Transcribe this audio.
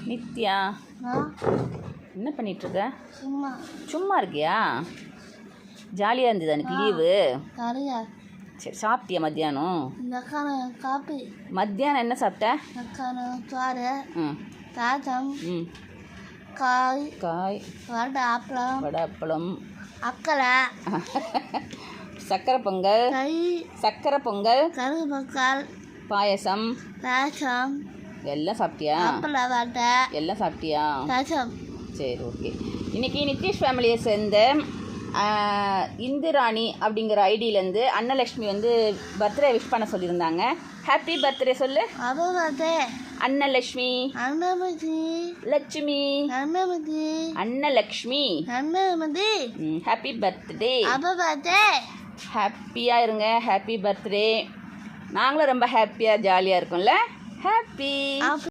நித்யா, என்ன பண்ணிட்டு இருக்க? சும்மா இருக்கியா? ஜாலியாக இருந்தது எனக்கு லீவு. சரி, சாப்பிட்டியா மத்தியானம்? மத்தியானம் என்ன சாப்பிட்ட? காய் வடை அப்பளம் சக்கரை பொங்கல் பாயசம் எல்லாம் சாப்பிட்டியா? எல்லாம் சாப்பிட்டியா? சரி, ஓகே. இன்றைக்கி நித்திஷ் ஃபேமிலியை சேர்ந்த இந்துராணி அப்படிங்கிற ஐடியிலேருந்து அன்னலக்ஷ்மி வந்து பர்த்டே விஷ் பண்ண சொல்லியிருந்தாங்க. ஹாப்பி பர்த்டே சொல்லு. Annalakshmi, Lakshmi, Annalakshmi, happy birthday. ஹாப்பியாக இருங்க. Happy birthday. நாங்களும் ரொம்ப ஹாப்பியாக ஜாலியாக இருக்கோம்ல. ஹாப்பி.